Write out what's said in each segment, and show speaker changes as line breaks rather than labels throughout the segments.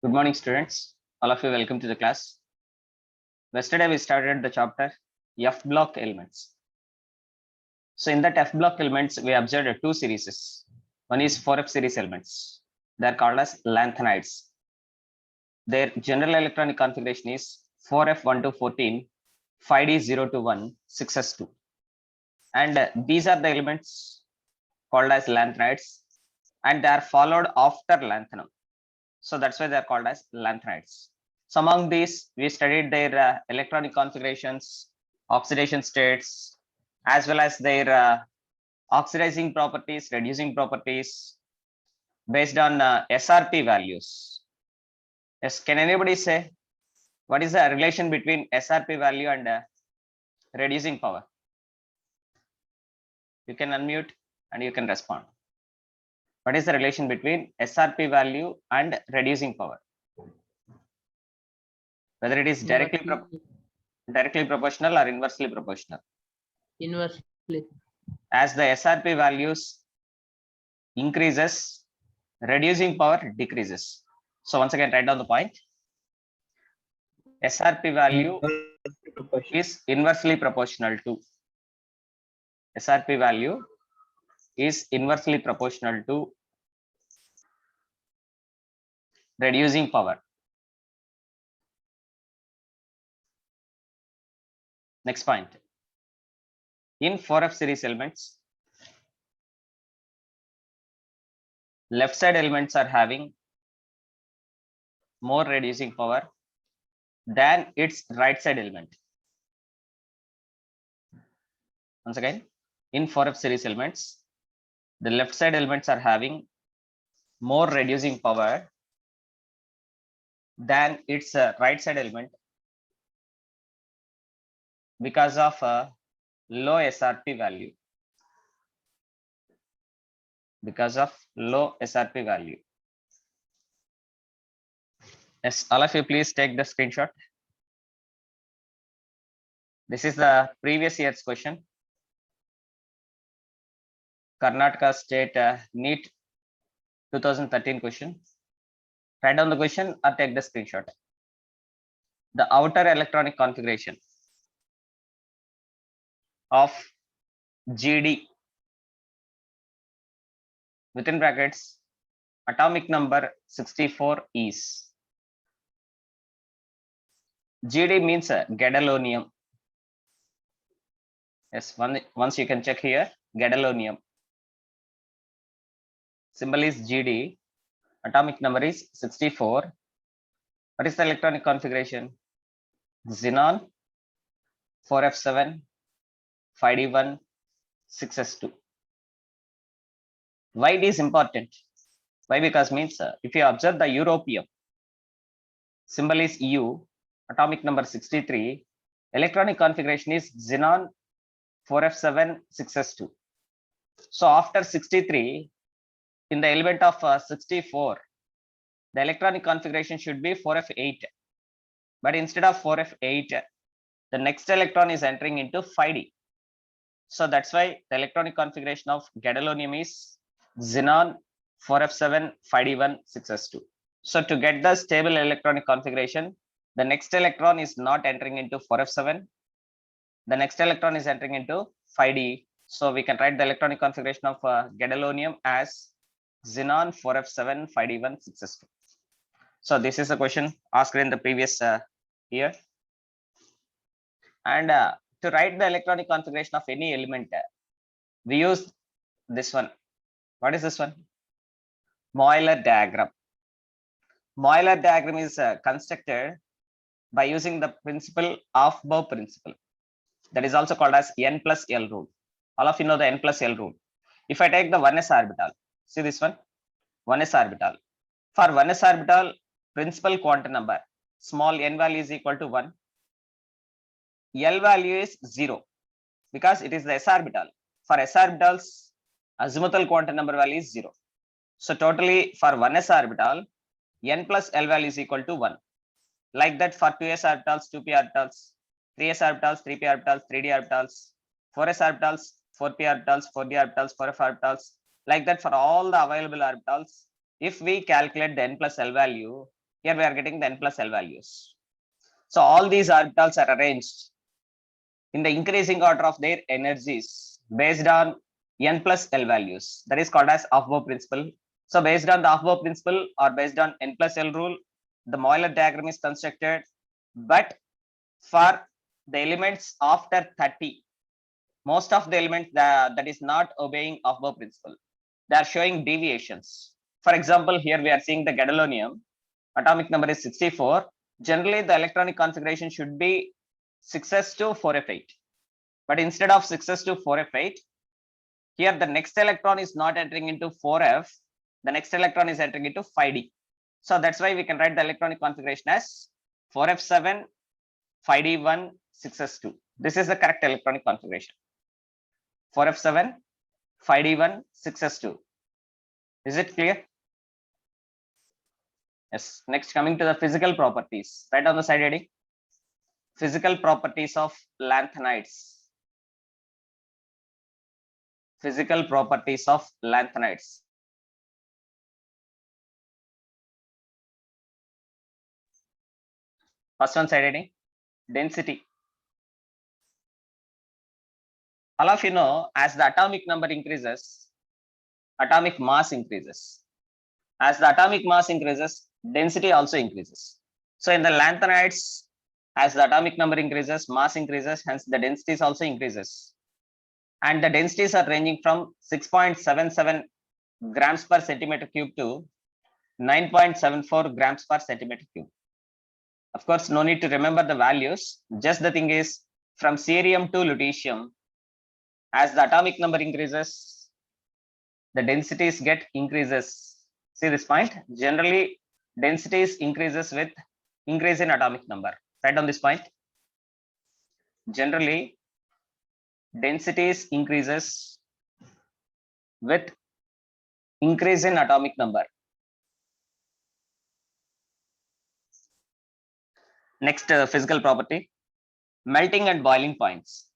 Good morning, students. All of you, welcome to the class. Yesterday, we started the chapter F block elements. So, in that F block elements, we observed two series. One is 4F series elements. They are called as lanthanides. Their general electronic configuration is 4F1 to 14, 5D0 to 1, 6S2. And these are the elements called as lanthanides, and they are followed after lanthanum. So that's why they are called as lanthanides. So among these, we studied their electronic configurations, oxidation states, as well as their oxidizing properties, reducing properties based on SRP values. Yes, can anybody say what is the relation between SRP value and reducing power? You can unmute and you can respond. What is the relation between SRP value and reducing power? Whether it is directly proportional or inversely proportional?
Inversely.
As the SRP values increases, reducing power decreases. So once again, write down the point. SRP value is inversely proportional to. SRP value is inversely proportional to reducing power. Next point. In 4F series elements, left side elements are having more reducing power than its right side element. Once again, in 4F series elements, the left side elements are having more reducing power than its right side element because of a low SRP value. Because of low SRP value. Yes, all of you please take the screenshot. This is the previous year's question. Karnataka State NEET 2013 question. Write down the question or take the screenshot. The outer electronic configuration of GD within brackets atomic number 64 is. GD means gadolinium. Yes, once you can check here, gadolinium. Symbol is GD. Atomic number is 64. What is the electronic configuration? Xenon, 4F7, 5D1, 6S2. Why it is important? Why? Because means if you observe the europium, symbol is EU, atomic number 63, electronic configuration is xenon 4F7, 6S2. So after 63, in the element of 64, the electronic configuration should be 4F8. But instead of 4F8, the next electron is entering into 5D. So that's why the electronic configuration of gadolinium is xenon 4F7, 5D1, 6S2. So to get the stable electronic configuration, the next electron is not entering into 4F7. The next electron is entering into 5D. So we can write the electronic configuration of gadolinium as xenon 4F7, 5D1, 6S2. So this is a question asked in the previous year. And to write the electronic configuration of any element, we use this one. What is this one? Moeller diagram. Moeller diagram is constructed by using the principle of Aufbau principle. That is also called as N plus L rule. All of you know the N plus L rule. If I take the 1s orbital, see this one, 1s orbital. For 1s orbital, principal quantum number, small n value is equal to 1. L value is 0 because it is the s orbital. For s orbitals, azimuthal quantum number value is 0. So totally for 1s orbital, n plus L value is equal to 1. Like that for 2s orbitals, 2p orbitals, 3s orbitals, 3p orbitals, 3d orbitals, 4s orbitals, 4p orbitals, 4d orbitals, 4f orbitals. Like that for all the available orbitals, if we calculate the n plus L value, Here we are getting the n plus L values. So all these orbitals are arranged in the increasing order of their energies based on n plus L values. That is called as Aufbau principle. So based on the Aufbau principle or based on n plus L rule, the Euler diagram is constructed. But for the elements after 30, most of the elements that is not obeying Aufbau principle, they are showing deviations. For example, here we are seeing the gadolinium, atomic number is 64. Generally, the electronic configuration should be 6s2 4f8. But instead of 6s2 4f8, here the next electron is not entering into 4f, the next electron is entering into 5d. So that's why we can write the electronic configuration as 4f7, 5d1, 6s2. This is the correct electronic configuration. 4f7, 5d1, 6s2. Is it clear? Yes. Next, coming to the physical properties. Right on the side heading. Physical properties of lanthanides. Physical properties of lanthanides. First one, side heading, density. All of you know, as the atomic number increases, atomic mass increases. As the atomic mass increases, density also increases. So in the lanthanides, as the atomic number increases, mass increases, hence the densities also increases. And the densities are ranging from 6.77 grams per centimeter cube to 9.74 grams per centimeter cube. Of course, no need to remember the values. Just the thing is, from cerium to lutetium, as the atomic number increases, the densities get increases. See this point? Generally, densities increases with increase in atomic number. Right on this point. Generally, densities increases with increase in atomic number. Next, physical property, melting and boiling points.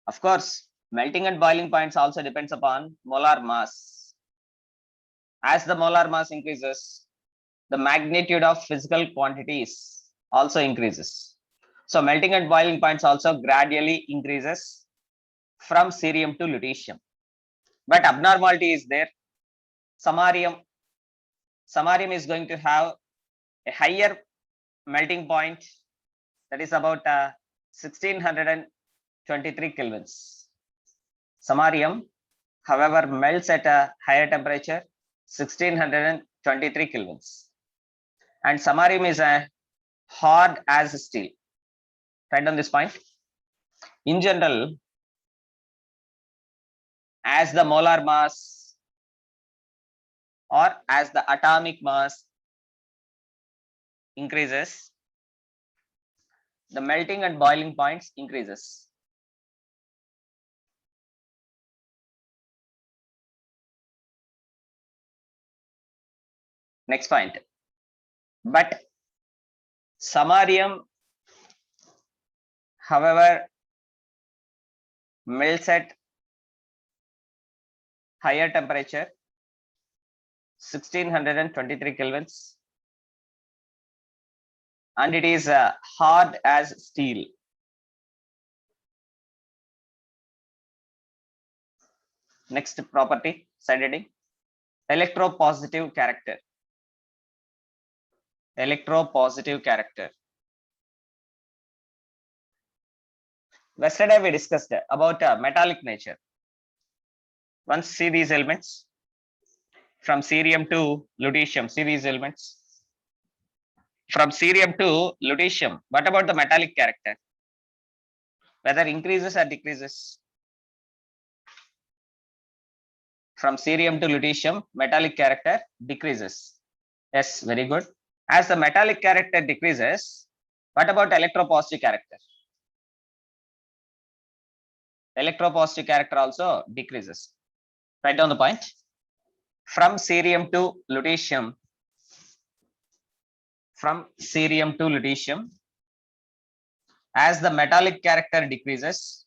Of course, melting and boiling points also depends upon molar mass. As the molar mass increases, the magnitude of physical quantities also increases. So melting and boiling points also gradually increases from cerium to lutetium. But abnormality is there. Samarium is going to have a higher melting point, that is about 1623 kelvins. Samarium, however, melts at a higher temperature, 1623 kelvins. And samarium is hard as steel. Right on this point. In general, as the molar mass or as the atomic mass increases, the melting and boiling points increases. Next point. But samarium, however, melts at higher temperature, 1623 kelvins, and it is hard as steel. Next property, side heading, electropositive character. Electropositive character. Yesterday we discussed about metallic nature. Once see these elements from cerium to lutetium. See these elements from cerium to lutetium. What about the metallic character? Whether increases or decreases? From cerium to lutetium, metallic character decreases. Yes, very good. As the metallic character decreases, what about electropositive character? Electropositive character also decreases. Write down the point. From cerium to lutetium, as the metallic character decreases,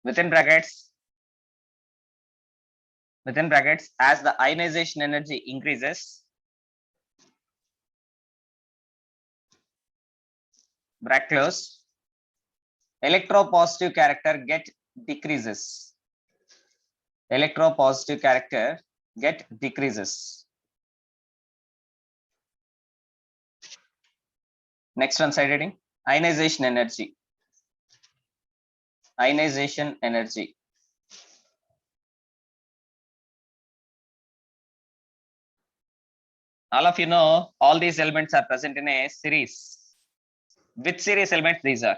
within brackets, as the ionization energy increases, bracket close, electropositive character get decreases. Electropositive character get decreases. Next one side heading, ionization energy. Ionization energy. All of you know all these elements are present in a series. Which series elements these are?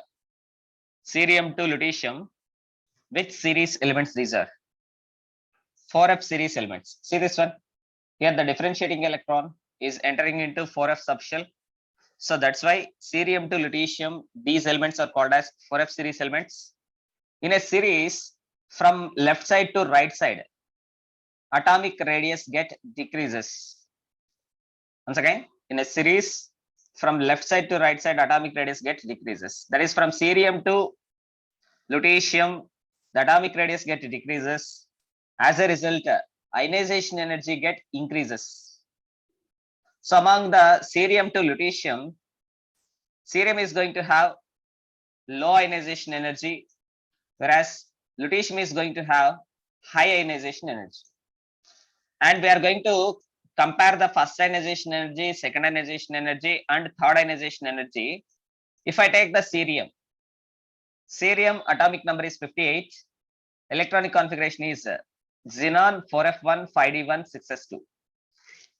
Cerium to lutetium. Which series elements these are? 4f series elements. See this one. Here the differentiating electron is entering into 4f subshell. So that's why cerium to lutetium, these elements are called as 4f series elements. In a series from left side to right side, atomic radius get decreases. Once again, in a series from left side to right side, atomic radius get decreases. That is from cerium to lutetium, the atomic radius get decreases. As a result, ionization energy get increases. So among the cerium to lutetium, cerium is going to have low ionization energy, whereas lutetium is going to have high ionization energy. And we are going to compare the first ionization energy, second ionization energy, and third ionization energy. If I take the cerium atomic number is 58, electronic configuration is xenon 4f1 5d1 6s2.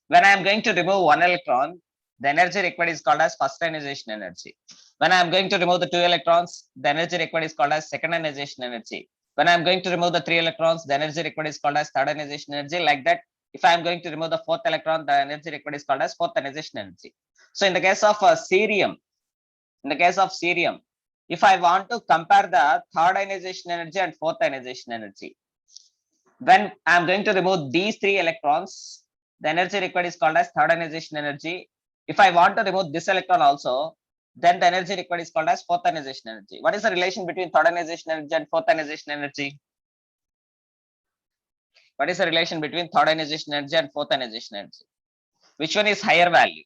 When I am going to remove one electron, the energy required is called as first ionization energy. When I am going to remove the 2 electrons, the energy required is called as second ionization energy. When I am going to remove the 3 electrons, the energy required is called as third ionization energy. Like that, if I am going to remove the 4th electron, the energy required is called as fourth ionization energy. So in the case of cerium, if I want to compare the third ionization energy and fourth ionization energy, when I am going to remove these 3 electrons, the energy required is called as third ionization energy. If I want to remove this electron also, then the energy required is called as fourth ionization energy. What is the relation between third ionization energy and fourth ionization energy? What is the relation between third ionization energy and fourth ionization energy? Which one is higher value?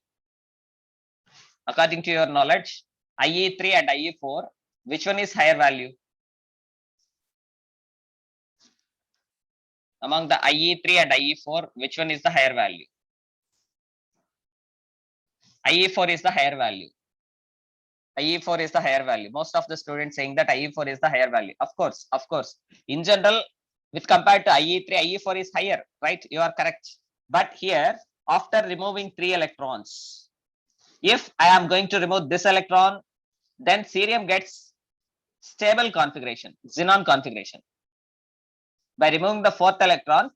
According to your knowledge, IE3 and IE4, which one is higher value? Among the IE3 and IE4, which one is the higher value? IE4 is the higher value. IE4 is the higher value. Most of the students saying that IE4 is the higher value. Of course. In general, with compared to IE3, IE4 is higher, right? You are correct. But here, after removing 3 electrons, if I am going to remove this electron, then cerium gets stable configuration, xenon configuration. By removing the 4th electron,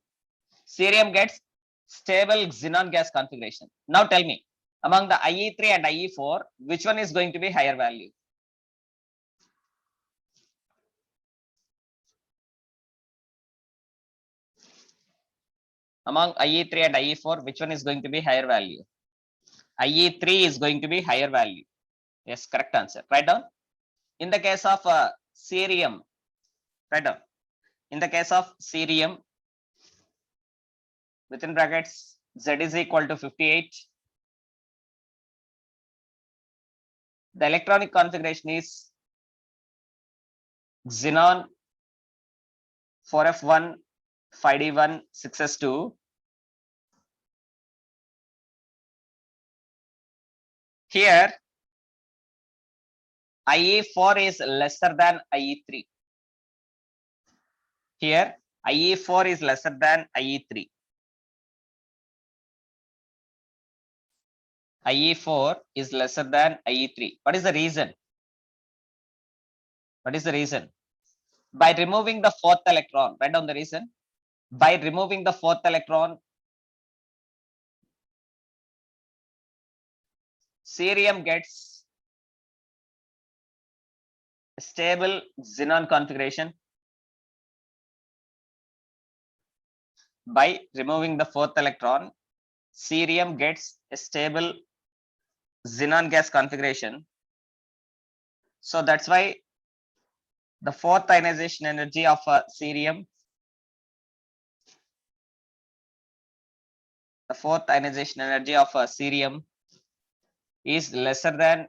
cerium gets stable xenon gas configuration. Now tell me, among the IE3 and IE4, which one is going to be higher value? Among IE3 and IE4, which one is going to be higher value? IE3 is going to be higher value. Yes, correct answer. Write down. In the case of cerium, write down. In the case of cerium, within brackets, Z is equal to 58. The electronic configuration is xenon 4f1 5d1 6s2. Here, IE4 is lesser than IE3. Here, IE4 is lesser than IE3. IE4 is lesser than IE3. What is the reason? What is the reason? By removing the 4th electron, write down the reason. By removing the 4th electron, cerium gets stable xenon configuration. By removing the 4th electron, cerium gets a stable xenon gas configuration. So that's why the fourth ionization energy of cerium. The fourth ionization energy of cerium is lesser than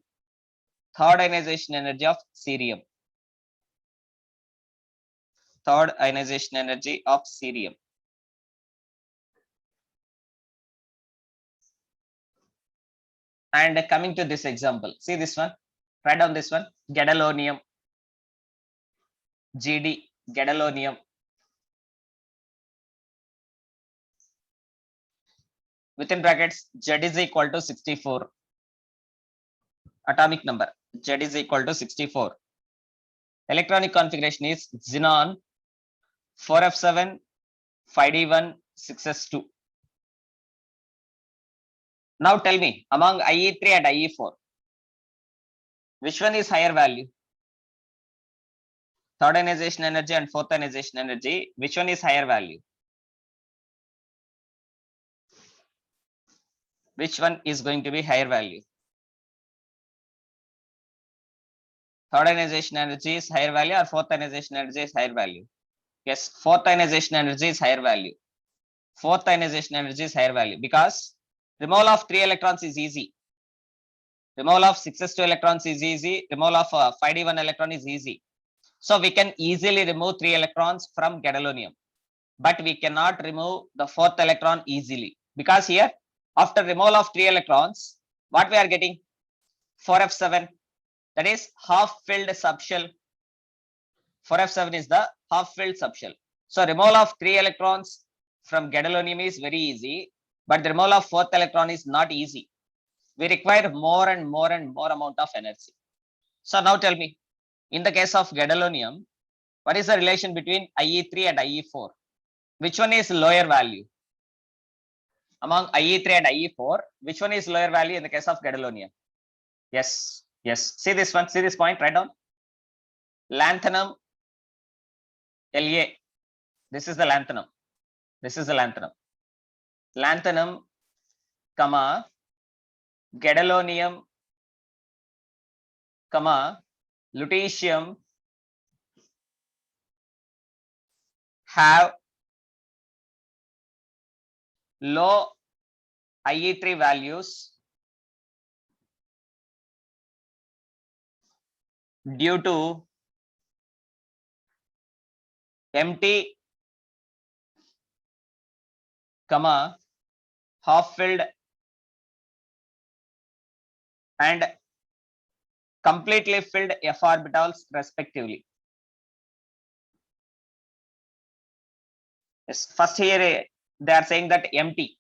third ionization energy of cerium. Third ionization energy of cerium. And coming to this example, see this one, write down this one, gadolinium, GD, gadolinium. Within brackets, Z is equal to 64. Atomic number, Z is equal to 64. Electronic configuration is xenon 4f7, 5d1, 6s2. Now tell me, among IE3 and IE4, which one is higher value? Third ionization energy and fourth ionization energy, which one is higher value? Which one is going to be higher value? Third ionization energy is higher value or fourth ionization energy is higher value? Yes, fourth ionization energy is higher value. Fourth ionization energy is higher value because removal of 3 electrons is easy. Removal of 6s2 electrons is easy. Removal of 5d1 electron is easy. So we can easily remove 3 electrons from gadolinium, but we cannot remove the fourth electron easily because here after removal of 3 electrons, what we are getting? 4f7, that is half filled subshell. 4f7 is the half filled subshell. So removal of 3 electrons from gadolinium is very easy, but the removal of fourth electron is not easy. We require more and more amount of energy. So now tell me, in the case of gadolinium, what is the relation between IE3 and IE4? Which one is lower value? Among IE3 and IE4, which one is lower value in the case of gadolinium? Yes, yes. See this one, see this point, write down. Lanthanum, La. This is the lanthanum. This is the lanthanum. Lanthanum, comma, gadolinium, comma, lutetium have low IE3 values due to empty, comma, half filled and completely filled f orbitals respectively. Yes, first here they are saying that empty.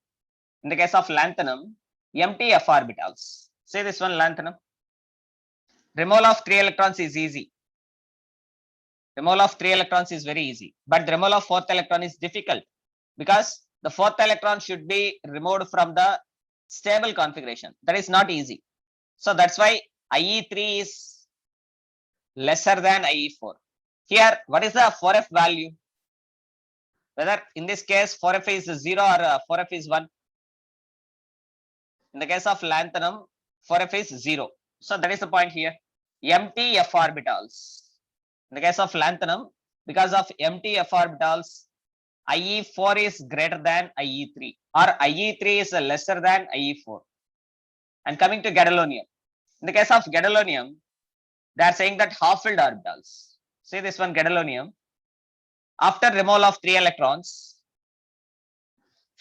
In the case of lanthanum, empty f orbitals. Say this one, lanthanum. Removal of 3 electrons is easy. Removal of 3 electrons is very easy, but the removal of fourth electron is difficult because the fourth electron should be removed from the stable configuration. That is not easy. So that's why IE3 is lesser than IE4. Here, what is the 4f value? Whether in this case 4f is 0 or 4f is 1. In the case of lanthanum, 4f is 0. So that is the point here. Empty f orbitals. In the case of lanthanum, because of empty f orbitals, IE4 is greater than IE3 or IE3 is lesser than IE4. And coming to gadolinium. In the case of gadolinium, they are saying that half filled orbitals. See this one, gadolinium. After removal of 3 electrons,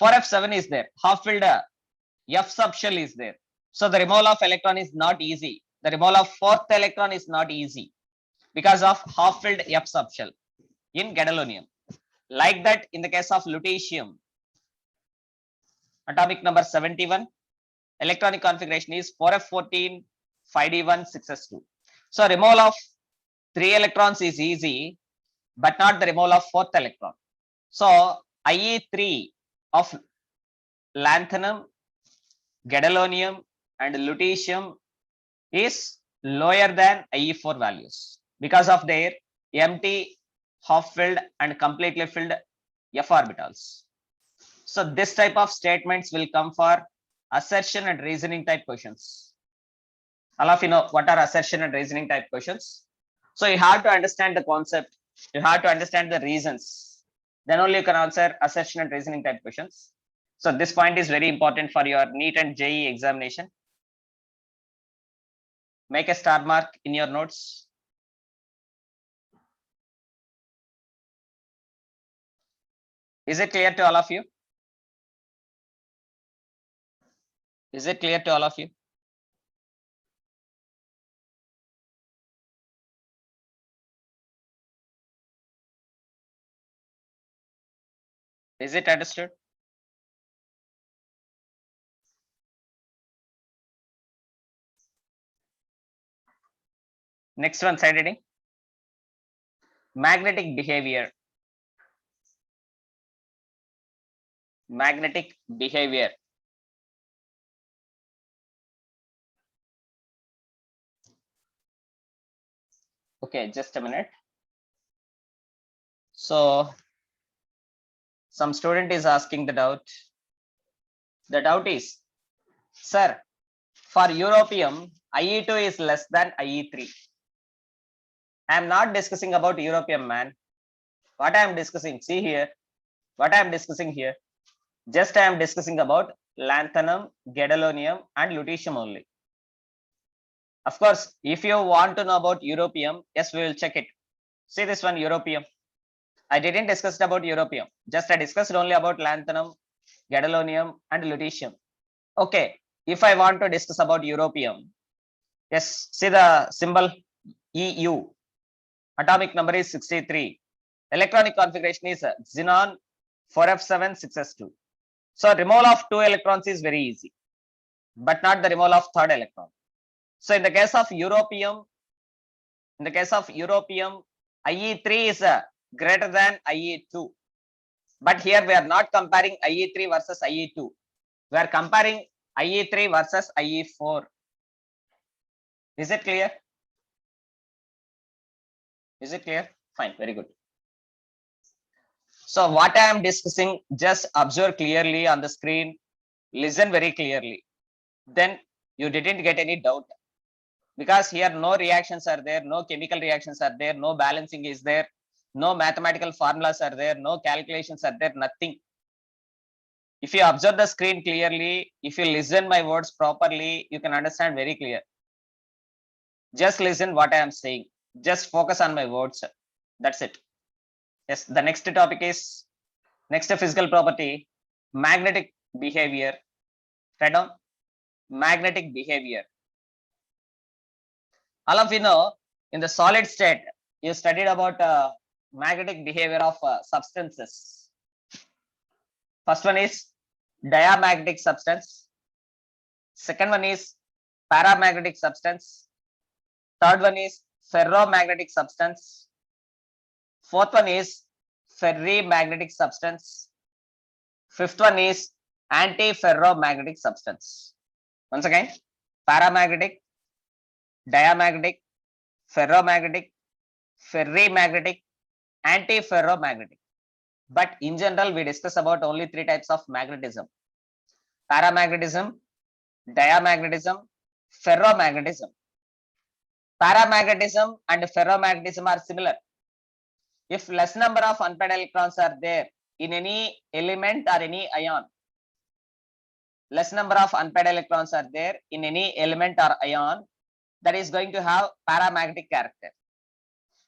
4f7 is there. Half filled f subshell is there. So the removal of electron is not easy. The removal of fourth electron is not easy because of half filled f subshell in gadolinium. Like that in the case of lutetium, atomic number 71, electronic configuration is 4f14, 5d1, 6s2. So removal of 3 electrons is easy, but not the removal of fourth electron. So IE3 of lanthanum, gadolinium and lutetium is lower than IE4 values because of their empty, half filled and completely filled f orbitals. So this type of statements will come for assertion and reasoning type questions. All of you know what are assertion and reasoning type questions. So you have to understand the concept. You have to understand the reasons. Then only you can answer assertion and reasoning type questions. So this point is very important for your NEET and JEE examination. Make a star mark in your notes. Is it clear to all of you? Is it clear to all of you? Is it understood? Next one, side reading. Magnetic behavior. Magnetic behavior. Okay, just a minute. So some student is asking the doubt. The doubt is, sir, for europium, IE2 is less than IE3. I am not discussing about europium, man. What I am discussing, see here, what I am discussing here, just I am discussing about lanthanum, gadolinium, and lutetium only. Of course, if you want to know about europium, yes, we will check it. See this one, europium. I didn't discuss about europium. Just I discussed only about lanthanum, gadolinium, and lutetium. Okay, if I want to discuss about europium, yes, see the symbol EU. Atomic number is 63. Electronic configuration is xenon 4f7 6s2. So removal of 2 electrons is very easy, but not the removal of third electron. So in the case of europium, IE3 is greater than IE2. But here we are not comparing IE3 versus IE2. We are comparing IE3 versus IE4. Is it clear? Is it clear? Fine, very good. So what I am discussing, just observe clearly on the screen, listen very clearly. Then you didn't get any doubt. Because here no reactions are there, no chemical reactions are there, no balancing is there, no mathematical formulas are there, no calculations are there, nothing. If you observe the screen clearly, if you listen my words properly, you can understand very clear. Just listen what I am saying. Just focus on my words. That's it. Yes, the next topic is next physical property, magnetic behavior. Write down magnetic behavior. All of you know, in the solid state, you studied about magnetic behavior of substances. First one is diamagnetic substance. Second one is paramagnetic substance. Third one is ferromagnetic substance. Fourth one is ferrimagnetic substance. Fifth one is antiferromagnetic substance. Once again, paramagnetic, diamagnetic, ferromagnetic, ferrimagnetic, antiferromagnetic. But in general, we discuss about only 3 types of magnetism: paramagnetism, diamagnetism, ferromagnetism. Paramagnetism and ferromagnetism are similar. If less number of unpaired electrons are there in any element or any ion, less number of unpaired electrons are there in any element or ion, that is going to have paramagnetic character.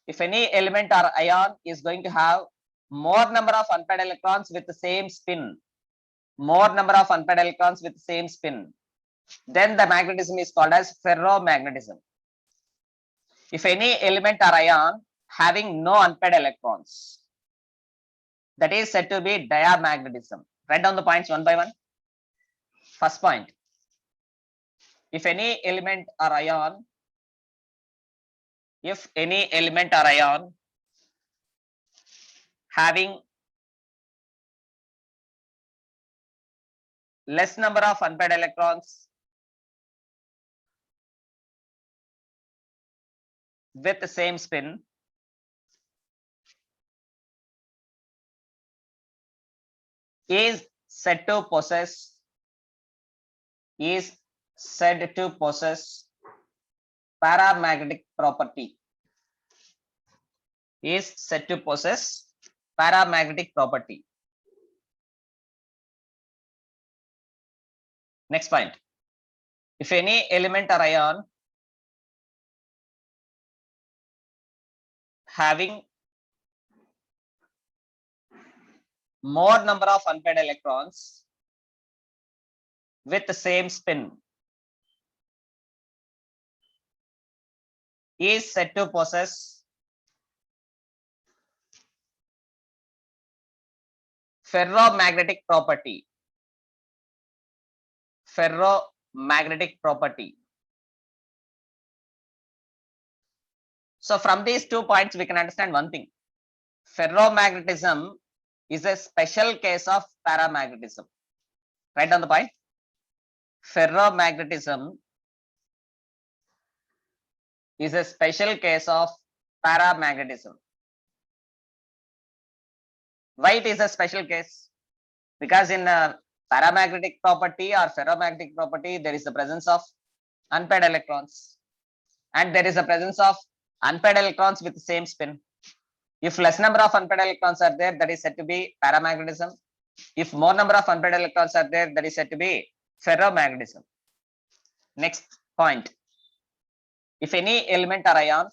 If any element or ion is going to have more number of unpaired electrons with the same spin, then the magnetism is called as ferromagnetism. If any element or ion having no unpaired electrons, that is said to be diamagnetism. Write down the points one by one. First point, if any element or ion having less number of unpaired electrons with the same spin, is said to possess paramagnetic property. is said to possess paramagnetic property. Next point. If any element or ion having more number of unpaired electrons with the same spin is said to possess ferromagnetic property. Ferromagnetic property. So from these 2 points, we can understand one thing. Ferromagnetism is a special case of paramagnetism. Write down the point. Ferromagnetism is a special case of paramagnetism. Why it is a special case? Because in paramagnetic property or ferromagnetic property, there is the presence of unpaired electrons, and there is a presence of unpaired electrons with the same spin. If less number of unpaired electrons are there, that is said to be paramagnetism. If more number of unpaired electrons are there, that is said to be ferromagnetism. Next point. If any element or ion,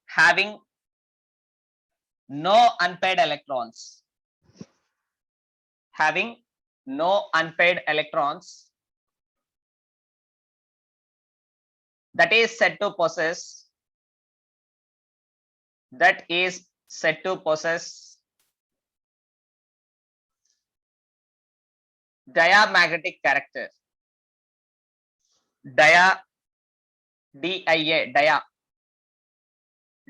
having no unpaired electrons, that is said to possess diamagnetic character.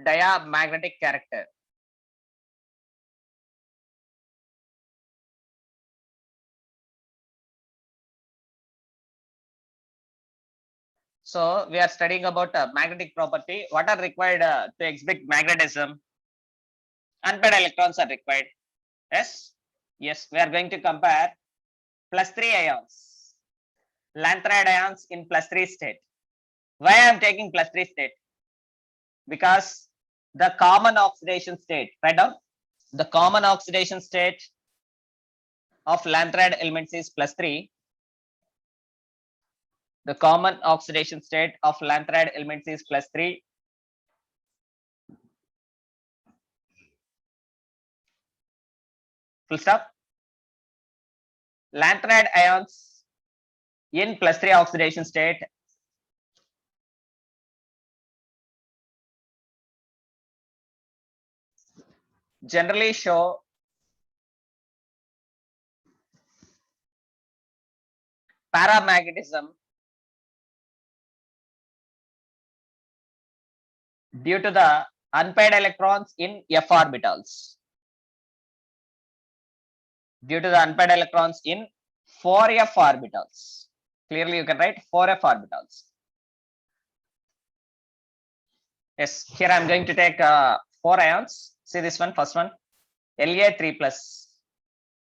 Diamagnetic character. So we are studying about magnetic property. What are required to exhibit magnetism? Unpaired electrons are required. Yes. We are going to compare +3 ions, lanthanide ions in +3 state. Why I am taking +3 state? Because the common oxidation state, write down, the common oxidation state of lanthanide elements is +3. The common oxidation state of lanthanide elements is +3. Full stop. Lanthanide ions in +3 oxidation state generally show paramagnetism due to the unpaired electrons in f orbitals. Due to the unpaired electrons in 4f orbitals. Clearly you can write 4f orbitals. Yes, here I am going to take 4 ions. See this one, first one, La3 plus.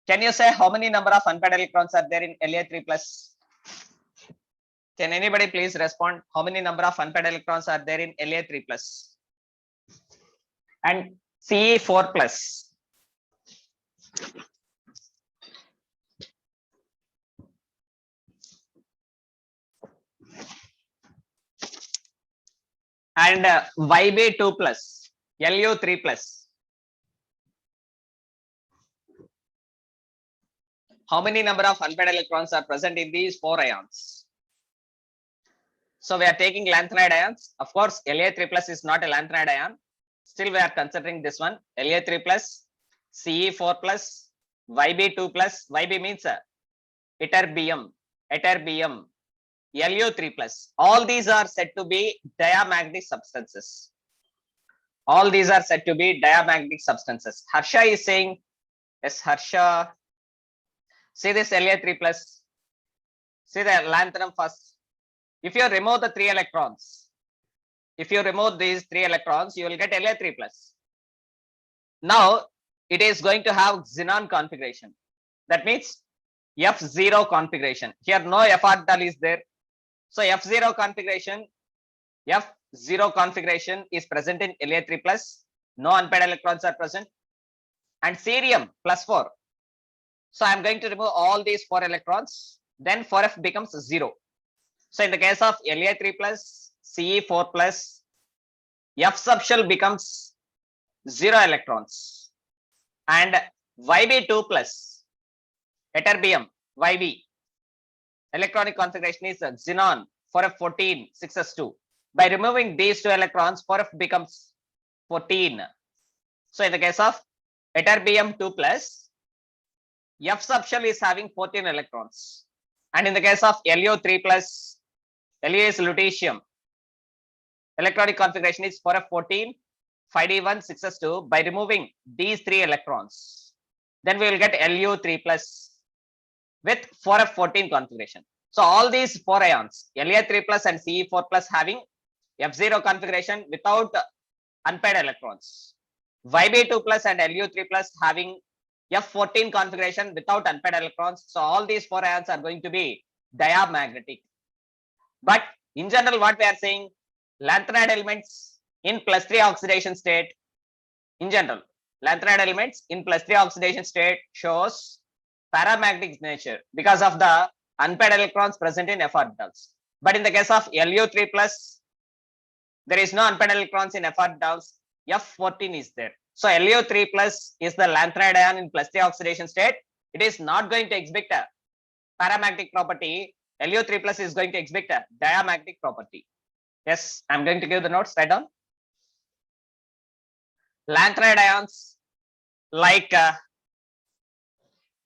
Can you say how many number of unpaired electrons are there in La3 plus? Can anybody please respond? How many number of unpaired electrons are there in La3 plus? And Ce4 plus. And Yb2 plus, Lu3 plus. How many number of unpaired electrons are present in these 4 ions? So we are taking lanthanide ions. Of course, La3 plus is not a lanthanide ion. Still we are considering this one, La3 plus, Ce4 plus, Yb2 plus. Yb means ytterbium, Lu3 plus. All these are said to be diamagnetic substances. All these are said to be diamagnetic substances. Harsha is saying, yes, Harsha. See this La3 plus. See the lanthanum first. If you remove the 3 electrons, if you remove these 3 electrons, you will get La3 plus. Now it is going to have xenon configuration. That means F0 configuration. Here no F orbital is there. So F0 configuration, F0 configuration is present in La3 plus, no unpaired electrons are present, and cerium +4. So I'm going to remove all these 4 electrons, then 4f becomes 0. So in the case of La3 plus, Ce4 plus, F sub shell becomes 0 electrons, and Yb2 plus, ytterbium, Yb, electronic configuration is xenon 4f14 6s2. By removing these 2 electrons, 4f becomes 14. So in the case of ytterbium 2 plus, F sub shell is having 14 electrons, and in the case of Lu3 plus, Lu is lutetium, electronic configuration is 4f14 5d1 6s2. By removing these 3 electrons, then we will get Lu3 plus with 4f14 configuration. So all these 4 ions, La3 plus and Ce4 plus, having F0 configuration without unpaired electrons, Yb2 plus and Lu3 plus having F14 configuration without unpaired electrons. So all these 4 ions are going to be diamagnetic. But in general, what we are saying, lanthanide elements in +3 oxidation state, in general, lanthanide elements in +3 oxidation state shows paramagnetic nature because of the unpaired electrons present in f orbitals. But in the case of Lu3 plus, there is no unpaired electrons in f orbitals, F14 is there. So Lu3 plus is the lanthanide ion in +3 oxidation state. It is not going to exhibit a paramagnetic property. Lu3 plus is going to exhibit a diamagnetic property. Yes, I'm going to give the notes. Write down. Lanthanide ions like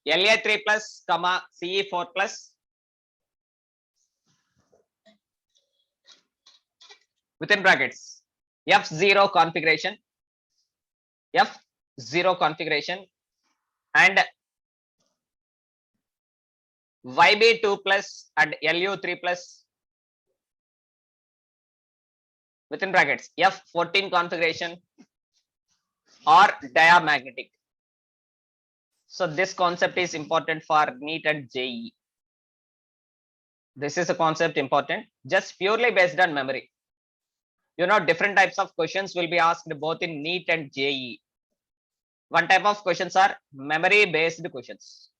La3 plus, Ce4 plus, within brackets, F0 configuration, and Yb2 plus and Lu3 plus, within brackets, F14 configuration or diamagnetic. So this concept is important for NEET and JEE. This is a concept important, just purely based on memory. You know, different types of questions will be asked both in NEET and JEE. One type of questions are memory based questions.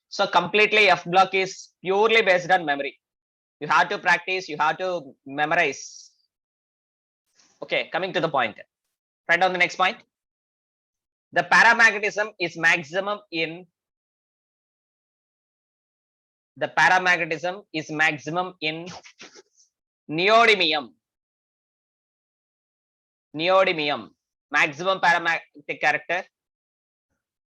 So completely F block is purely based on memory. You have to practice, you have to memorize. Okay, coming to the point. Write down the next point. The paramagnetism is maximum in neodymium. Neodymium, maximum paramagnetic character.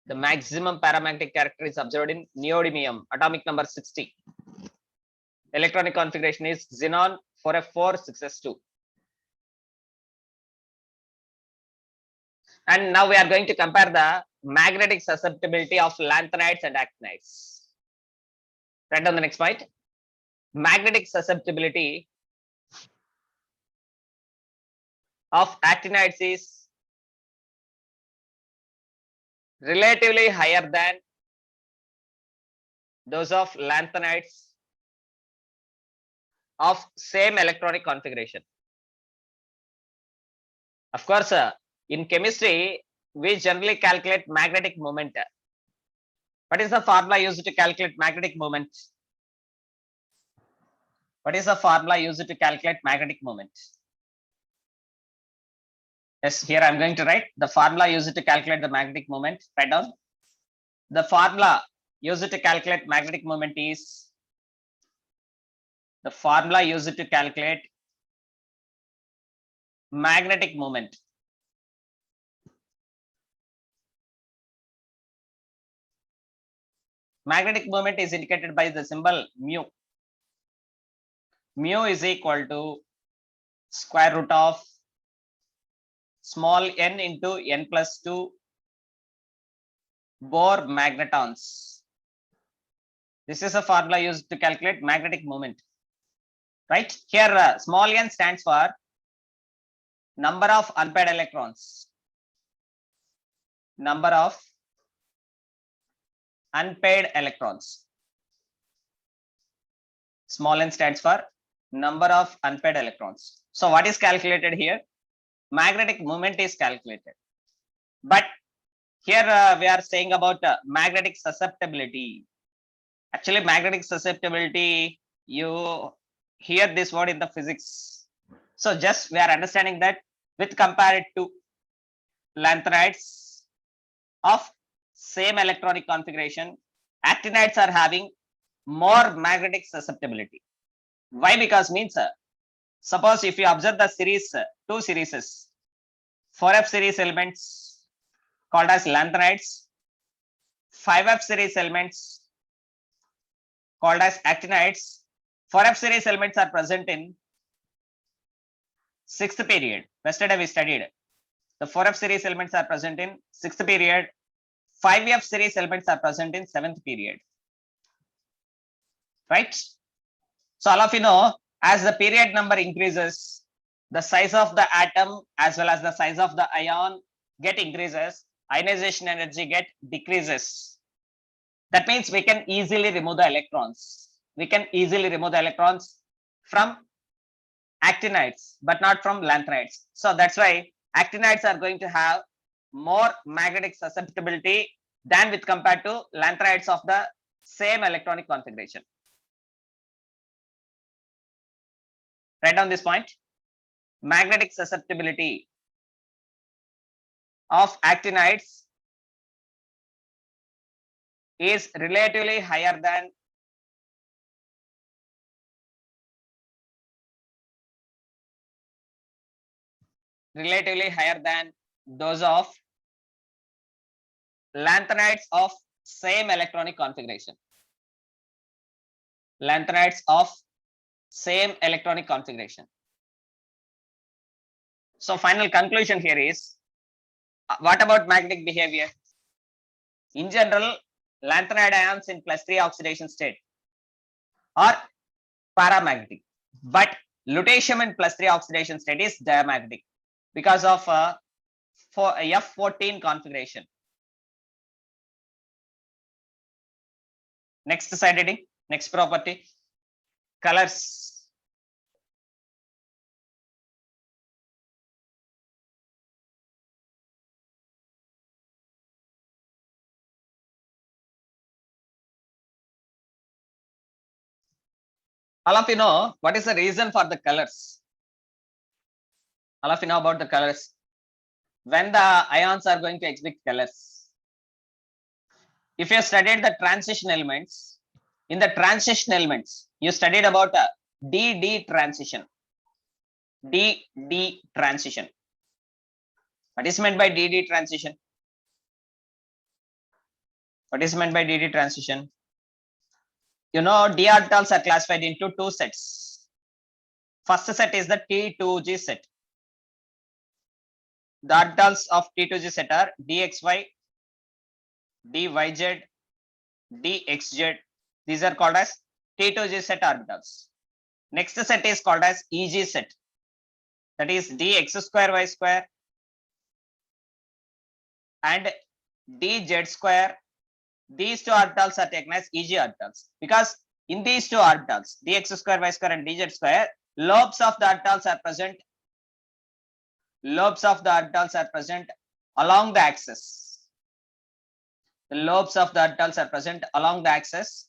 The maximum paramagnetic character is observed in neodymium, atomic number 60. Electronic configuration is xenon 4f4 6s2. And now we are going to compare the magnetic susceptibility of lanthanides and actinides. Write down the next point. Magnetic susceptibility of actinides is relatively higher than those of lanthanides of same electronic configuration. Of course, in chemistry, we generally calculate magnetic moment. What is the formula used to calculate magnetic moment? What is the formula used to calculate magnetic moment? Yes, here I'm going to write the formula used to calculate the magnetic moment. Write down. The formula used to calculate magnetic moment is magnetic moment. Magnetic moment is indicated by the symbol mu. Mu is equal to square root of small n into n plus 2 Bohr magnetons. This is a formula used to calculate magnetic moment. Right? Here, small n stands for number of unpaired electrons. Number of unpaired electrons. Small n stands for number of unpaired electrons. So what is calculated here? Magnetic moment is calculated. But here we are saying about magnetic susceptibility. Actually, magnetic susceptibility, you hear this word in the physics. So just we are understanding that with compared to lanthanides of same electronic configuration, actinides are having more magnetic susceptibility. Why? Because means suppose if you observe the series, two series, 4f series elements called as lanthanides, 5f series elements called as actinides. 4f series elements are present in sixth period. Yesterday we studied the 4f series elements are present in sixth period. 5f series elements are present in seventh period. Right? So all of you know, as the period number increases, the size of the atom as well as the size of the ion get increases, ionization energy get decreases. That means we can easily remove the electrons. We can easily remove the electrons from actinides, but not from lanthanides. So that's why actinides are going to have more magnetic susceptibility than with compared to lanthanides of the same electronic configuration. Write down this point. Magnetic susceptibility of actinides is relatively higher than those of lanthanides of same electronic configuration. Lanthanides of same electronic configuration. So final conclusion here is, what about magnetic behavior? In general, lanthanide ions in +3 oxidation state are paramagnetic, but lutetium in +3 oxidation state is diamagnetic because of for F14 configuration. Next side heading, next property, colors. All of you know what is the reason for the colors? All of you know about the colors. When the ions are going to exhibit colors. If you studied the transition elements, in the transition elements, you studied about a DD transition. DD transition. What is meant by DD transition? What is meant by DD transition? You know, d orbitals are classified into two sets. First set is the T2G set. The orbitals of T2G set are dxy, dyz, dxz. These are called as T2G set orbitals. Next set is called as EG set. That is dx square y square and dz square. These two orbitals are taken as EG orbitals because in these two orbitals, dx square y square and dz square, lobes of the orbitals are present. Lobes of the orbitals are present along the axis. The lobes of the orbitals are present along the axis,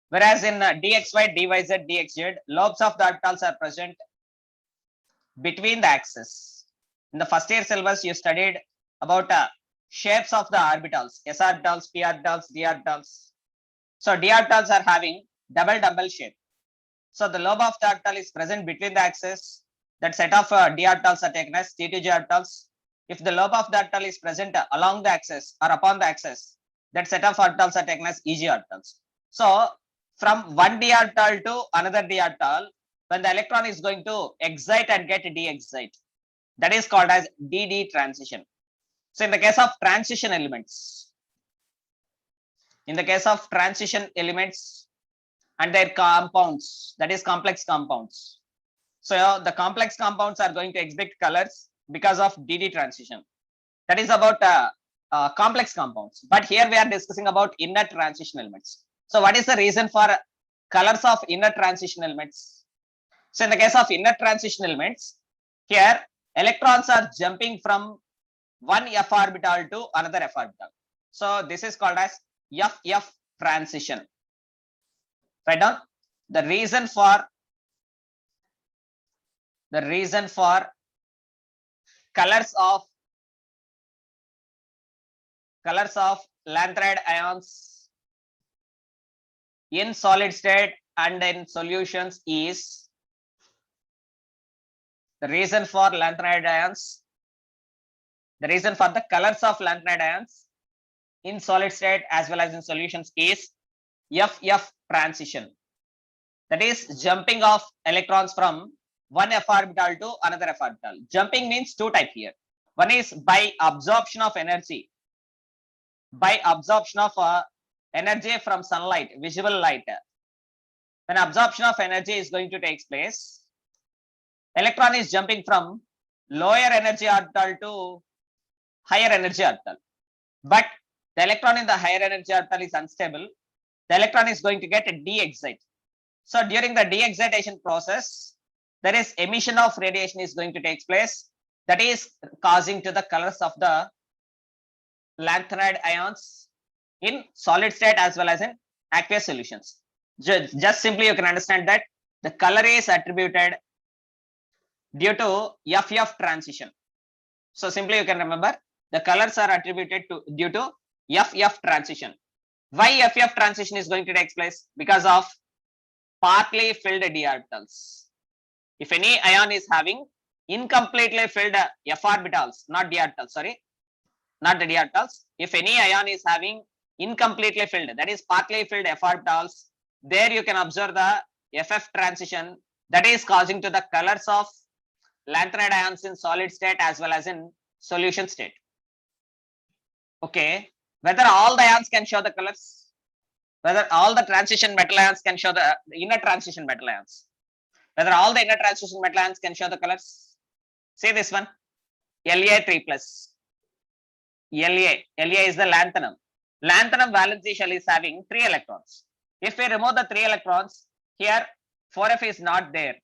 whereas in dxy, dyz, dxz, lobes of the orbitals are present between the axis. In the first year syllabus, you studied about shapes of the orbitals, s orbitals, p orbitals, d orbitals. So d orbitals are having double shape. So the lobe of the orbital is present between the axis. That set of d orbitals are taken as T2G orbitals. If the lobe of the orbital is present along the axis or upon the axis, that set of orbitals are taken as EG orbitals. So from one d orbital to another d orbital, when the electron is going to excite and get de-excite, that is called as DD transition. So in the case of transition elements, and their compounds, that is complex compounds. So the complex compounds are going to exhibit colors because of DD transition. That is about complex compounds. But here we are discussing about inner transition elements. So what is the reason for colors of inner transition elements? So in the case of inner transition elements, here electrons are jumping from one f orbital to another f orbital. So this is called as f transition. Write down the reason for colors of lanthanide ions in solid state and in solutions is the reason for the colors of lanthanide ions in solid state as well as in solutions is f transition. That is jumping of electrons from one f orbital to another f orbital. Jumping means two type here. One is by absorption of energy. By absorption of energy from sunlight, visible light. When absorption of energy is going to take place, electron is jumping from lower energy orbital to higher energy orbital. But the electron in the higher energy orbital is unstable. The electron is going to get a de-excite. So during the de-excitation process, there is emission of radiation is going to take place. That is causing to the colors of the lanthanide ions in solid state as well as in aqueous solutions. Just simply you can understand that the color is attributed due to FF transition. So simply you can remember the colors are attributed to due to FF transition. Why FF transition is going to take place? Because of partly filled d orbitals. If any ion is having incompletely filled f orbitals, not d orbitals, sorry, not the d orbitals. If any ion is having incompletely filled, that is partly filled f orbitals, there you can observe the FF transition that is causing to the colors of lanthanide ions in solid state as well as in solution state. Okay, whether all the ions can show the colors, whether all the transition metal ions can show the inner transition metal ions, whether all the inner transition metal ions can show the colors. See this one, La3 plus. La is the lanthanum. Lanthanum valency shell is having 3 electrons. If we remove the 3 electrons, here 4f is not there.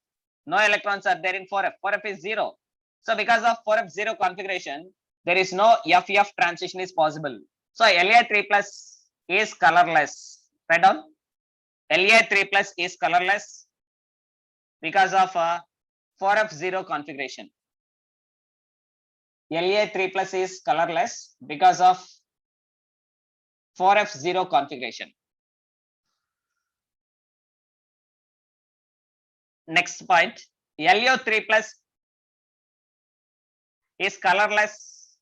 No electrons are there in 4f. 4f is 0. So because of 4f 0 configuration, there is no FF transition is possible. So La3 plus is colorless. Write down. La3 plus is colorless because of 4f 0 configuration. La3 plus is colorless because of 4f 0 configuration. Next point, Lu3 plus is colorless.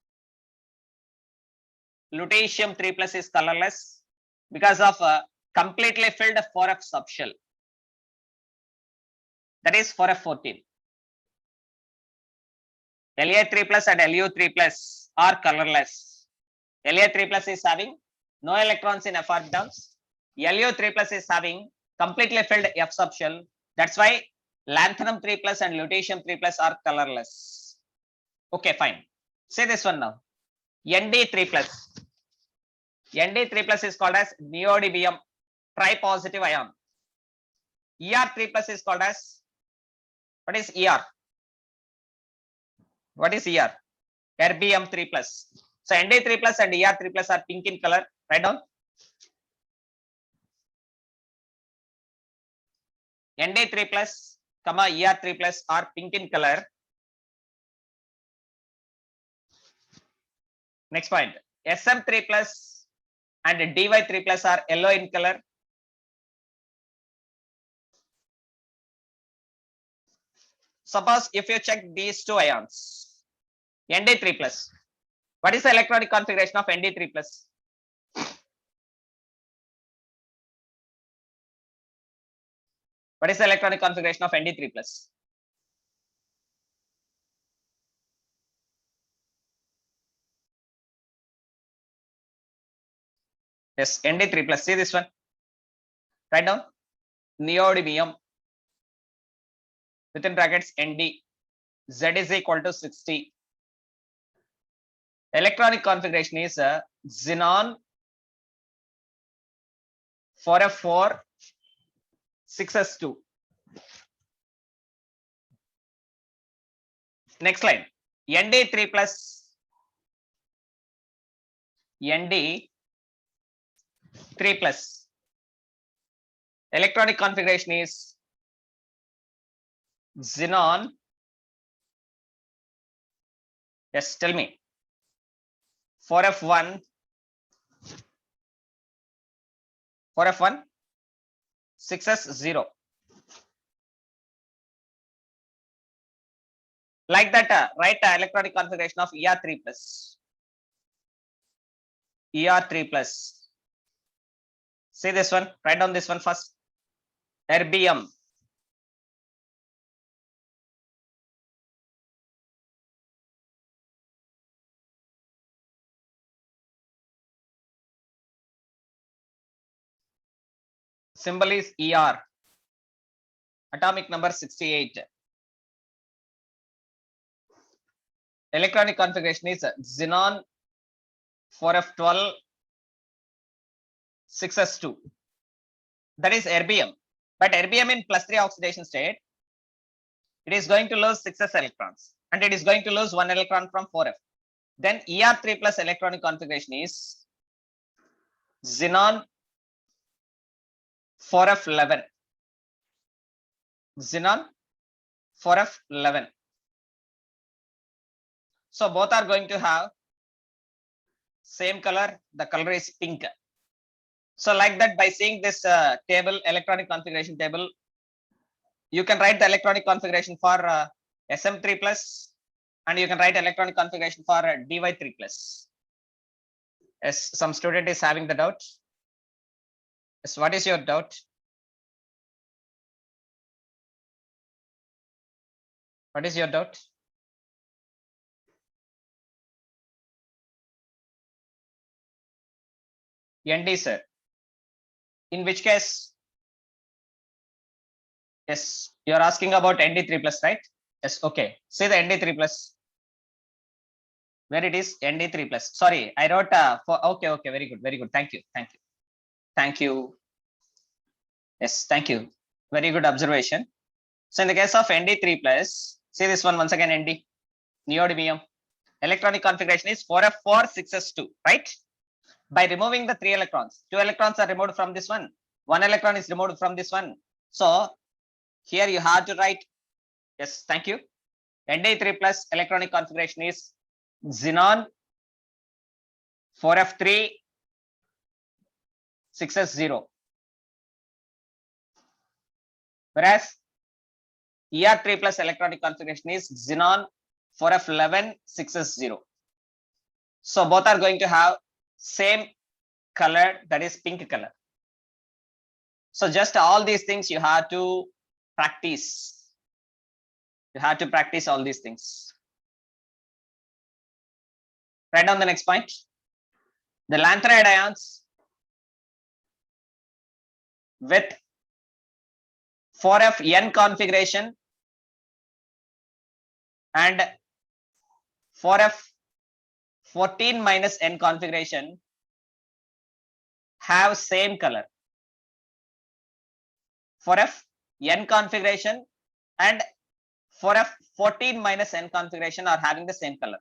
Lutetium 3 plus is colorless because of completely filled 4f subshell. That is 4f14. La3 plus and Lu3 plus are colorless. La3 plus is having no electrons in f orbitals. Lu3 plus is having completely filled f subshell. That's why lanthanum 3 plus and lutetium 3 plus are colorless. Okay, fine. Say this one now. Nd3 plus. Nd3 plus is called as neodymium tripositive ion. Er3 plus is called as, what is Er? What is Er? Erbium3 plus. So Nd3 plus and Er3 plus are pink in color. Write down. Nd3 plus, Er3 plus are pink in color. Next point, Sm3 plus and Dy3 plus are yellow in color. Suppose if you check these two ions, Nd3 plus, what is the electronic configuration of Nd3 plus? What is the electronic configuration of Nd3 plus? Yes, Nd3 plus. See this one. Write down. Neodymium within brackets Nd. Z is equal to 60. Electronic configuration is xenon 4f4 6s2. Next line, Nd3 plus Nd3 plus electronic configuration is xenon. Yes, tell me. 4f1, 6s0. Like that, write electronic configuration of Er3 plus. Er3 plus. See this one, write down this one first. Erbium. Symbol is Er. Atomic number 68. Electronic configuration is xenon 4f12 6s2. That is erbium. But erbium in +3 oxidation state, it is going to lose 6s electrons and it is going to lose 1 electron from 4f. Then Er3 plus electronic configuration is xenon 4f11. Xenon 4f11. So both are going to have same color. The color is pink. So like that, by seeing this table, electronic configuration table, you can write the electronic configuration for Sm3 plus, and you can write electronic configuration for Dy3 plus. Yes, some student is having the doubt. Yes, what is your doubt? What is your doubt? ND sir. In which case? Yes, you are asking about ND3 plus, right? Yes, okay. See the ND3 plus. Where it is ND3 plus. Sorry, I wrote for okay, very good, very good. Thank you. Thank you. Yes, thank you. Very good observation. So in the case of ND3 plus, see this one once again, ND, neodymium. Electronic configuration is 4f4 6s2, right? By removing the 3 electrons, 2 electrons are removed from this one, 1 electron is removed from this one. So here you have to write, yes, thank you. ND3 plus electronic configuration is xenon 4f3 6s0. Whereas Er3 plus electronic configuration is xenon 4f11 6s0. So both are going to have same color, that is pink color. So just all these things you have to practice. You have to practice all these things. Write down the next point. The lanthanide ions with 4f(n) configuration and 4f14 minus n configuration have same color. 4f(n) configuration and 4f14 minus n configuration are having the same color.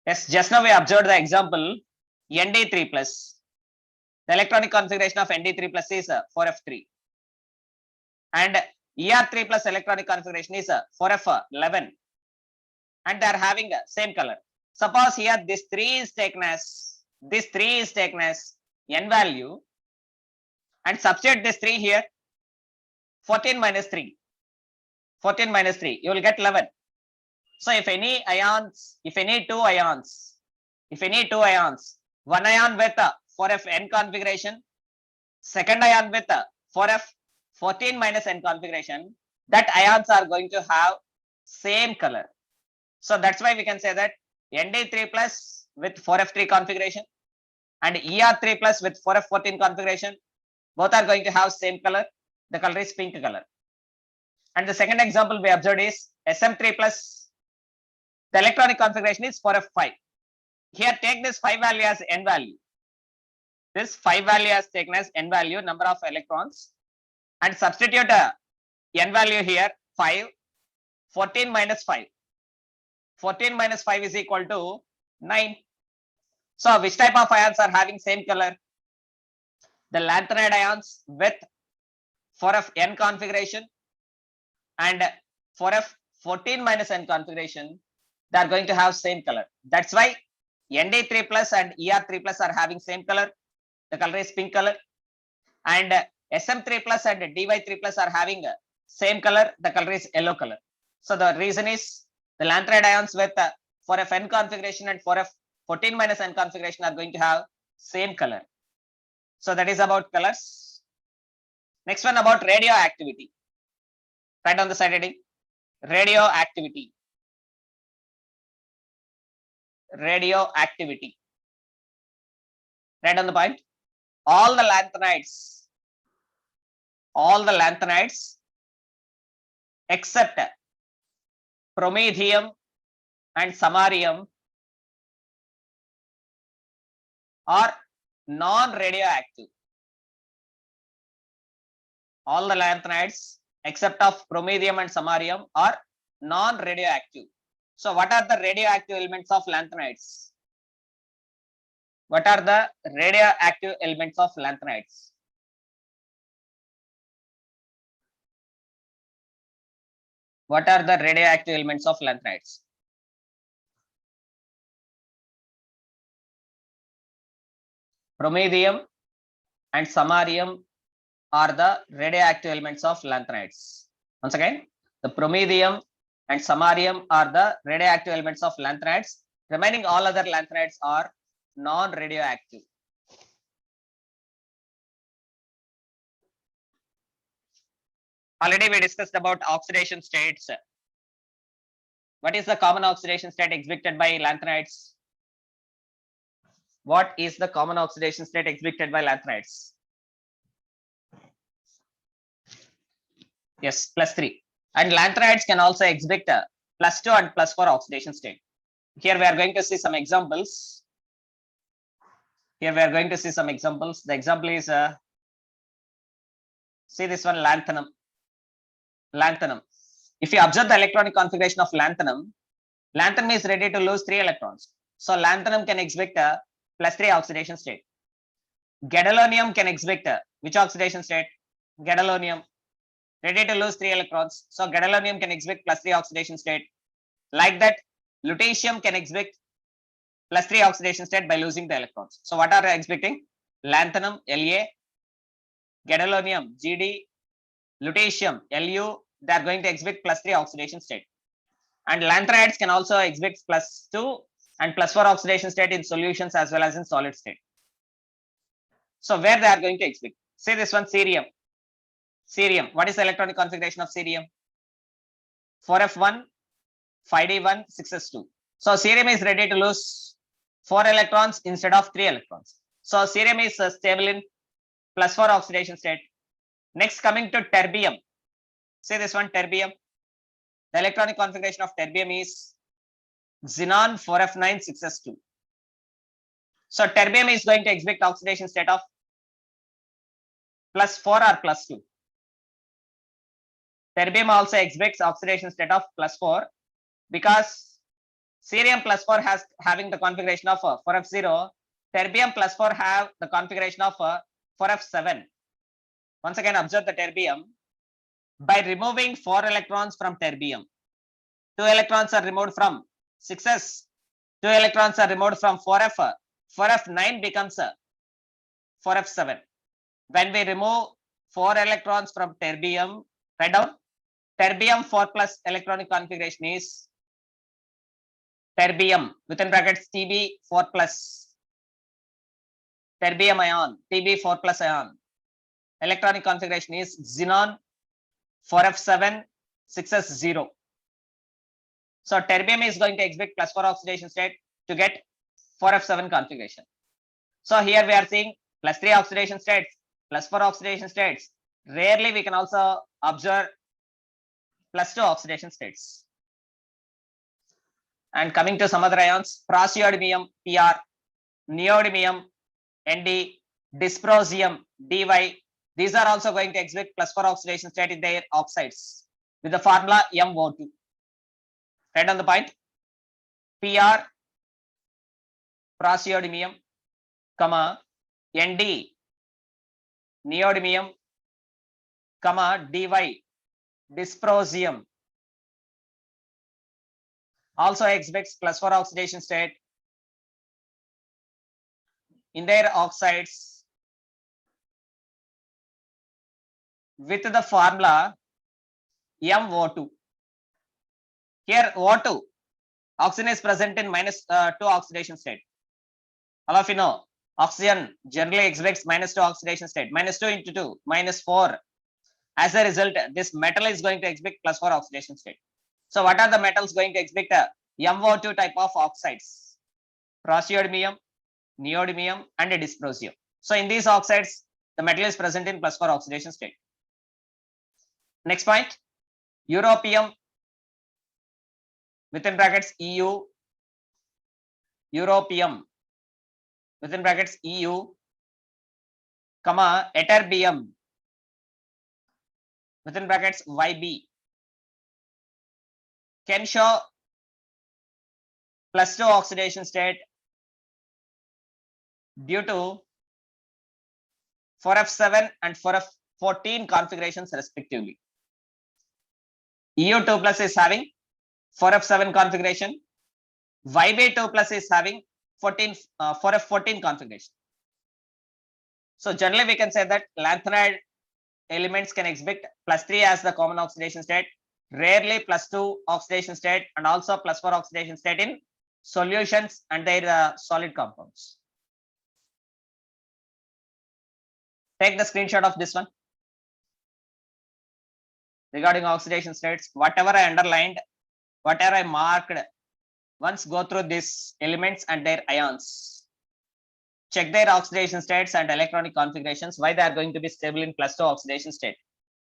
Yes, just now we observed the example Nd3 plus. The electronic configuration of Nd3 plus is 4f3 and Er3 plus electronic configuration is 4f11 and they are having the same color. Suppose here this 3 is taken as n value and substitute this 3 here, 14 minus 3, you will get 11. So if any two ions, one ion with 4f(n) configuration, second ion with 4f14 minus n configuration, that ions are going to have same color. So that's why we can say that Nd3 plus with 4f3 configuration and Er3 plus with 4f14 configuration, both are going to have same color. The color is pink color. And the second example we observed is Sm3 plus. The electronic configuration is 4f5. Here take this 5 value as n value. This 5 value as taken as n value, number of electrons, and substitute n value here 5. 14 minus 5. 14 minus 5 is equal to 9. So which type of ions are having same color? The lanthanide ions with 4f n configuration and 4f 14 minus n configuration, they are going to have same color. That's why Nd3 plus and Er3 plus are having same color. The color is pink color. And Sm3 plus and Dy3 plus are having same color. The color is yellow color. So the reason is the lanthanide ions with 4f n configuration and 4f 14 minus n configuration are going to have same color. So that is about colors. Next one about radioactivity. Write on the side heading. Radioactivity. Radioactivity. Write on the point. All the lanthanides except promethium and samarium are non-radioactive. All the lanthanides except of promethium and samarium are non-radioactive. So what are the radioactive elements of lanthanides? What are the radioactive elements of lanthanides? What are the radioactive elements of lanthanides? Promethium and samarium are the radioactive elements of lanthanides. Once again, the promethium and samarium are the radioactive elements of lanthanides. Remaining all other lanthanides are non-radioactive. Already we discussed about oxidation states. What is the common oxidation state exhibited by lanthanides? What is the common oxidation state exhibited by lanthanides? Yes, +3. And lanthanides can also exhibit +2 and +4 oxidation state. Here we are going to see some examples. The example is, see this one, lanthanum. If you observe the electronic configuration of lanthanum is ready to lose 3 electrons. So lanthanum can exhibit +3 oxidation state. Gadolinium can exhibit which oxidation state? Gadolinium, ready to lose 3 electrons. So gadolinium can exhibit +3 oxidation state. Like that, lutetium can exhibit +3 oxidation state by losing the electrons. So what are exhibiting? Lanthanum, La, gadolinium, Gd, lutetium, Lu, they are going to exhibit +3 oxidation state. And lanthanides can also exhibit +2 and +4 oxidation state in solutions as well as in solid state. So where they are going to exhibit? Say this one, cerium. Cerium, what is the electronic configuration of cerium? 4f1, 5d1, 6s2. So cerium is ready to lose 4 electrons instead of 3 electrons. So cerium is stable in +4 oxidation state. Next, coming to terbium. Say this one, terbium. The electronic configuration of terbium is xenon 4f9 6s2. So terbium is going to exhibit oxidation state of +4 or +2. Terbium also exhibits oxidation state of +4 because cerium +4 having the configuration of 4f0. Terbium +4 have the configuration of 4f7. Once again, observe the terbium. By removing 4 electrons from terbium, 2 electrons are removed from 6s, 2 electrons are removed from 4f. 4f9 becomes 4f7. When we remove 4 electrons from terbium, write down, terbium 4 plus electronic configuration is terbium within brackets Tb 4 plus, terbium ion, Tb 4 plus ion. Electronic configuration is xenon 4f7 6s0. So terbium is going to exhibit +4 oxidation state to get 4f7 configuration. So here we are seeing +3 oxidation states, +4 oxidation states. Rarely we can also observe +2 oxidation states. And coming to some other ions, praseodymium Pr, neodymium Nd, dysprosium Dy. These are also going to exhibit +4 oxidation state in their oxides with the formula MO2. Write down the point. Pr, praseodymium, comma, Nd, neodymium, comma, Dy, dysprosium. Also exhibits +4 oxidation state in their oxides with the formula MO2. Here O2, oxygen is present in -2 oxidation state. All of you know, oxygen generally exhibits -2 oxidation state. -2 into 2, -4. As a result, this metal is going to exhibit +4 oxidation state. So what are the metals going to exhibit MO2 type of oxides? Praseodymium, neodymium, and dysprosium. So in these oxides, the metal is present in +4 oxidation state. Next point, europium, within brackets EU, europium, within brackets EU, comma, ytterbium, within brackets YB, can show +2 oxidation state due to 4F7 and 4F14 configurations respectively. EU2 plus is having 4F7 configuration, YB2 plus is having 4F14 configuration. So generally we can say that lanthanide elements can exhibit +3 as the common oxidation state, rarely +2 oxidation state, and also +4 oxidation state in solutions and their solid compounds. Take the screenshot of this one. Regarding oxidation states, whatever I underlined, whatever I marked, once go through these elements and their ions. Check their oxidation states and electronic configurations, why they are going to be stable in +2 oxidation state.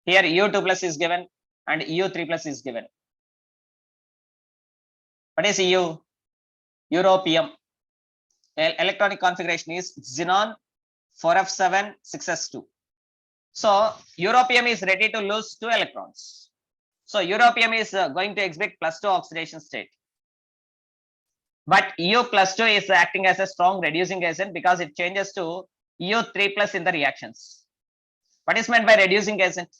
Here EU2 plus is given and EU3 plus is given. What is EU? Europium. Electronic configuration is xenon 4F7 6S2. So europium is ready to lose 2 electrons. So europium is going to exhibit +2 oxidation state. But EU +2 is acting as a strong reducing agent because it changes to EU3 plus in the reactions. What is meant by reducing agent?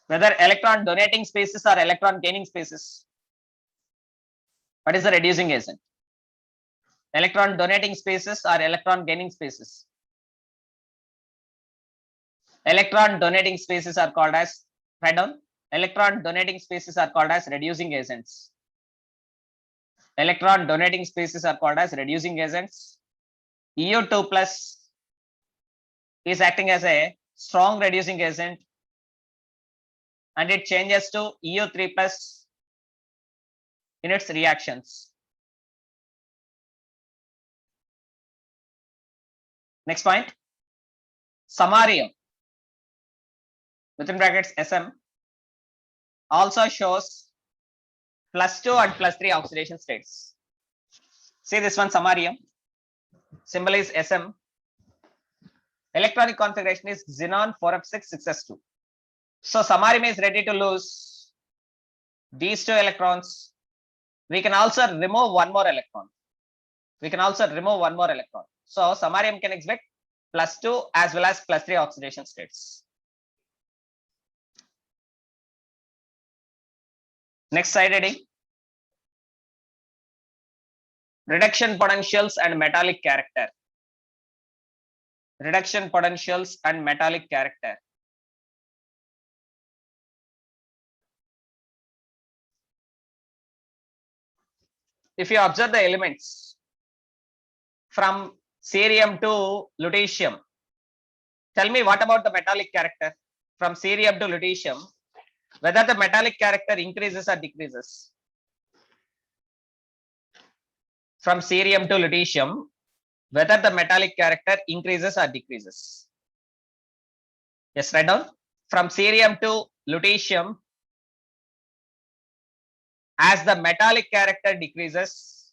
Whether electron donating species or electron gaining species. What is the reducing agent? Electron donating species or electron gaining species? Electron donating species are called as, write down, electron donating species are called as reducing agents. Electron donating species are called as reducing agents. EU2 plus is acting as a strong reducing agent and it changes to EU3 plus in its reactions. Next point, samarium, within brackets SM, also shows +2 and +3 oxidation states. See this one, samarium, symbol is SM. Electronic configuration is xenon 4F6 6S2. So samarium is ready to lose these 2 electrons. We can also remove one more electron. So samarium can exhibit +2 as well as +3 oxidation states. Next slide heading. Reduction potentials and metallic character. Reduction potentials and metallic character. If you observe the elements from cerium to lutetium, tell me what about the metallic character from cerium to lutetium, whether the metallic character increases or decreases. From cerium to lutetium, whether the metallic character increases or decreases. Yes, write down. From cerium to lutetium, as the metallic character decreases,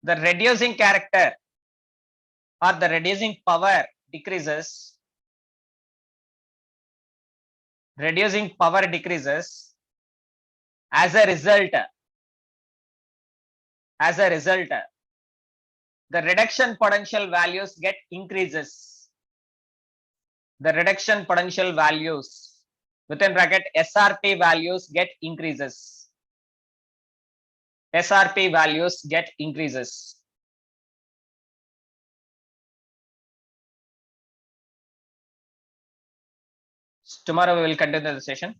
the reducing character or the reducing power decreases reducing power decreases. As a result, the reduction potential values get increases. The reduction potential values within bracket SRP values get increases. SRP values get increases. Tomorrow we will continue the session.